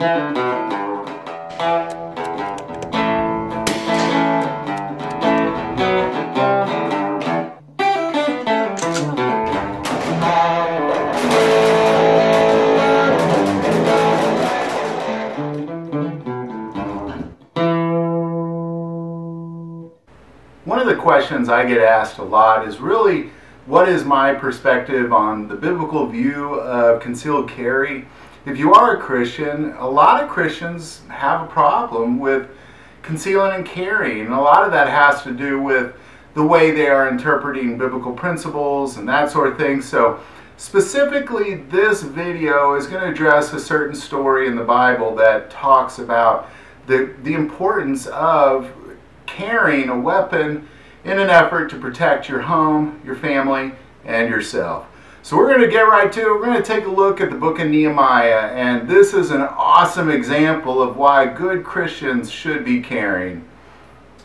One of the questions I get asked a lot is really, what is my perspective on the biblical view of concealed carry? If you are a Christian, a lot of Christians have a problem with concealing and carrying. And a lot of that has to do with the way they are interpreting biblical principles and that sort of thing. So specifically, this video is going to address a certain story in the Bible that talks about the importance of carrying a weapon in an effort to protect your home, your family, and yourself. So we're going to get right to it. We're going to take a look at the book of Nehemiah, and this is an awesome example of why good Christians should be carrying.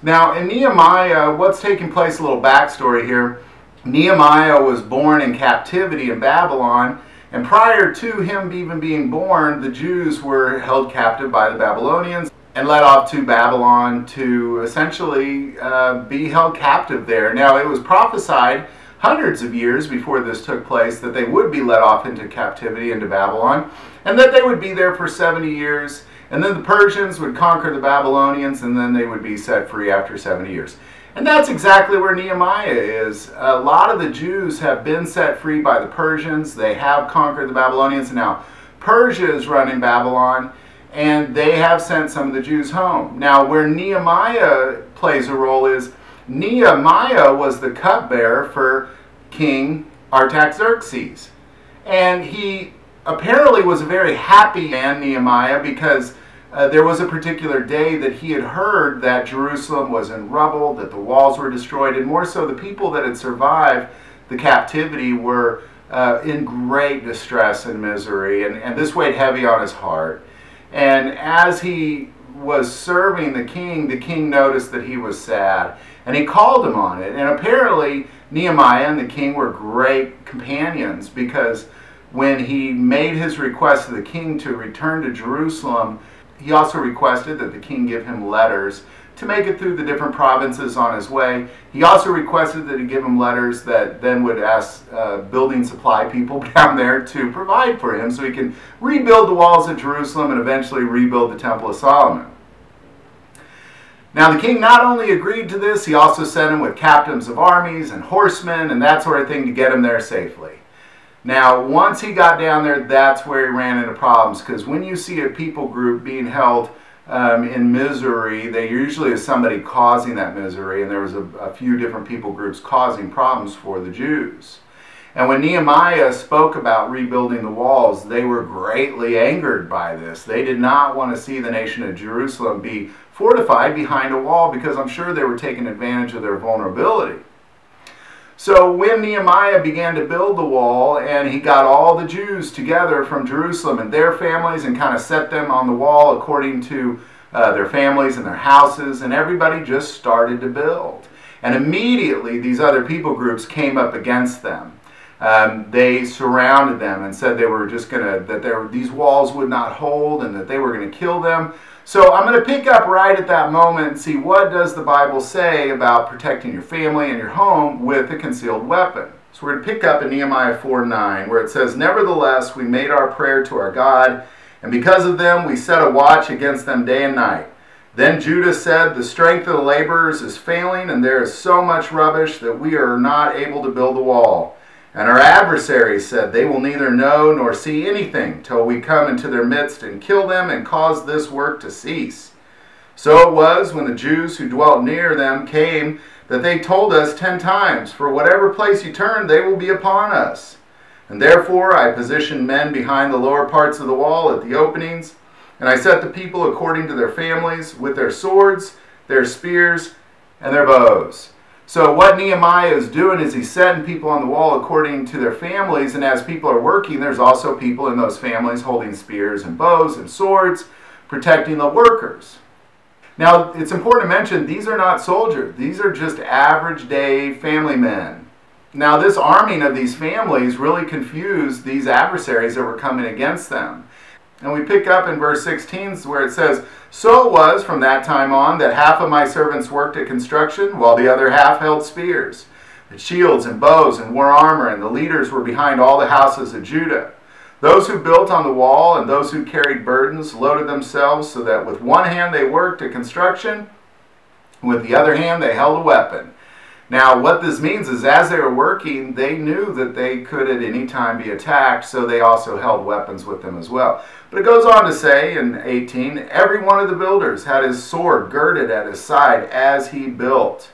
Now in Nehemiah, what's taking place, a little backstory here. Nehemiah was born in captivity in Babylon, and prior to him even being born, the Jews were held captive by the Babylonians and led off to Babylon to essentially be held captive there. Now it was prophesied hundreds of years before this took place that they would be led off into captivity into Babylon, and that they would be there for 70 years, and then the Persians would conquer the Babylonians, and then they would be set free after 70 years. And that's exactly where Nehemiah is. A lot of the Jews have been set free by the Persians. They have conquered the Babylonians, and now Persia is running Babylon, and they have sent some of the Jews home. Now where Nehemiah plays a role is, Nehemiah was the cupbearer for King Artaxerxes. And he apparently was a very happy man, Nehemiah, because there was a particular day that he had heard that Jerusalem was in rubble, that the walls were destroyed, and more so the people that had survived the captivity were in great distress and misery, and this weighed heavy on his heart. And as he was serving the king noticed that he was sad, and he called him on it. And apparently Nehemiah and the king were great companions, because when he made his request to the king to return to Jerusalem, he also requested that the king give him letters to make it through the different provinces on his way. He also requested that he give him letters that then would ask building supply people down there to provide for him so he can rebuild the walls of Jerusalem and eventually rebuild the Temple of Solomon. Now the king not only agreed to this, he also sent him with captains of armies and horsemen and that sort of thing to get him there safely. Now once he got down there, that's where he ran into problems, because when you see a people group being held in misery, they usually is somebody causing that misery, and there was a few different people groups causing problems for the Jews. And when Nehemiah spoke about rebuilding the walls, they were greatly angered by this. They did not want to see the nation of Jerusalem be fortified behind a wall, because I'm sure they were taking advantage of their vulnerability. So when Nehemiah began to build the wall, and he got all the Jews together from Jerusalem and their families and kind of set them on the wall according to their families and their houses, and everybody just started to build. And immediately these other people groups came up against them. They surrounded them and said they were just these walls would not hold, and that they were going to kill them. So I'm going to pick up right at that moment and see, what does the Bible say about protecting your family and your home with a concealed weapon. So we're going to pick up in Nehemiah 4:9, where it says, "Nevertheless, we made our prayer to our God, and because of them we set a watch against them day and night. Then Judah said, the strength of the laborers is failing, and there is so much rubbish that we are not able to build the wall. And our adversaries said, they will neither know nor see anything till we come into their midst and kill them and cause this work to cease. So it was, when the Jews who dwelt near them came, that they told us 10 times, for whatever place you turn, they will be upon us. And therefore I positioned men behind the lower parts of the wall at the openings, and I set the people according to their families, with their swords, their spears, and their bows." So what Nehemiah is doing is he's setting people on the wall according to their families, and as people are working, there's also people in those families holding spears and bows and swords, protecting the workers. Now, it's important to mention, these are not soldiers. These are just average day family men. Now, this arming of these families really confused these adversaries that were coming against them. And we pick up in verse 16 where it says, "So it was from that time on that half of my servants worked at construction, while the other half held spears, and shields and bows and wore armor, and the leaders were behind all the houses of Judah. Those who built on the wall and those who carried burdens loaded themselves so that with one hand they worked at construction, with the other hand they held a weapon." Now what this means is as they were working, they knew that they could at any time be attacked, so they also held weapons with them as well. But it goes on to say in 18, "Every one of the builders had his sword girded at his side as he built."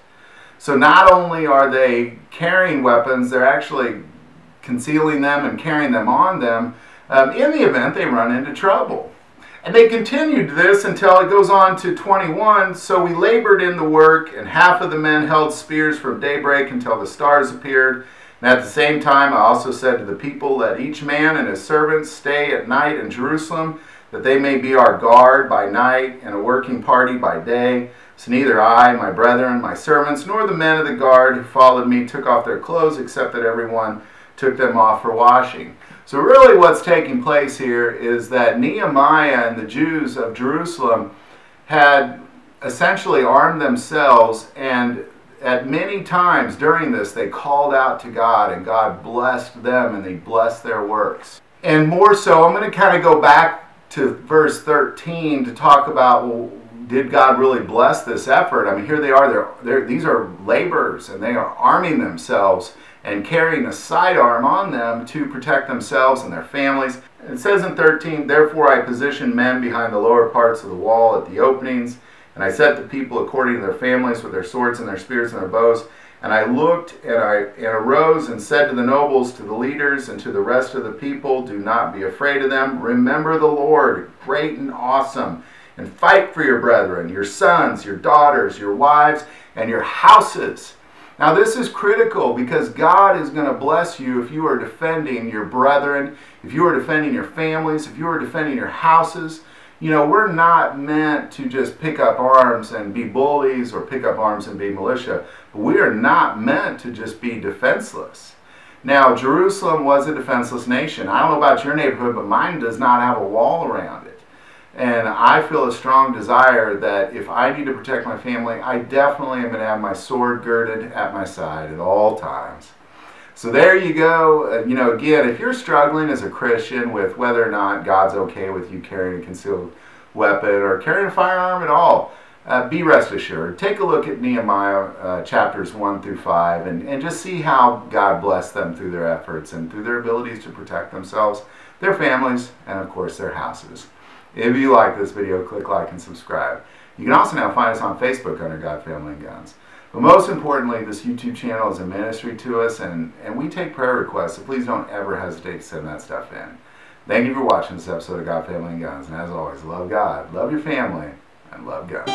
So not only are they carrying weapons, they're actually concealing them and carrying them on them in the event they run into trouble. And they continued this until it goes on to 21. "So we labored in the work, and half of the men held spears from daybreak until the stars appeared. And at the same time I also said to the people, let each man and his servants stay at night in Jerusalem, that they may be our guard by night and a working party by day. So neither I, my brethren, my servants, nor the men of the guard who followed me took off their clothes, except that everyone took them off for washing." So really what's taking place here is that Nehemiah and the Jews of Jerusalem had essentially armed themselves, and at many times during this they called out to God, and God blessed them and they blessed their works. And more so, I'm going to kind of go back to verse 13 to talk about, well, did God really bless this effort? I mean, here they are, these are laborers, and they are arming themselves and carrying a sidearm on them to protect themselves and their families. And it says in 13, "Therefore I positioned men behind the lower parts of the wall at the openings, and I set the people according to their families with their swords and their spears and their bows. And I looked and I arose and said to the nobles, to the leaders, and to the rest of the people, do not be afraid of them. Remember the Lord, great and awesome, and fight for your brethren, your sons, your daughters, your wives, and your houses." Now this is critical because God is going to bless you if you are defending your brethren, if you are defending your families, if you are defending your houses. You know, we're not meant to just pick up arms and be bullies or pick up arms and be militia. But we are not meant to just be defenseless. Now, Jerusalem was a defenseless nation. I don't know about your neighborhood, but mine does not have a wall around it. And I feel a strong desire that if I need to protect my family, I definitely am going to have my sword girded at my side at all times. So there you go. You know, again, if you're struggling as a Christian with whether or not God's okay with you carrying a concealed weapon or carrying a firearm at all, be rest assured. Take a look at Nehemiah chapters 1 through 5 and just see how God blessed them through their efforts and through their abilities to protect themselves, their families, and of course their houses. If you like this video, click like and subscribe. You can also now find us on Facebook under God, Family, and Guns. But most importantly, this YouTube channel is a ministry to us, and we take prayer requests, so please don't ever hesitate to send that stuff in. Thank you for watching this episode of God, Family, and Guns. And as always, love God, love your family, and love guns.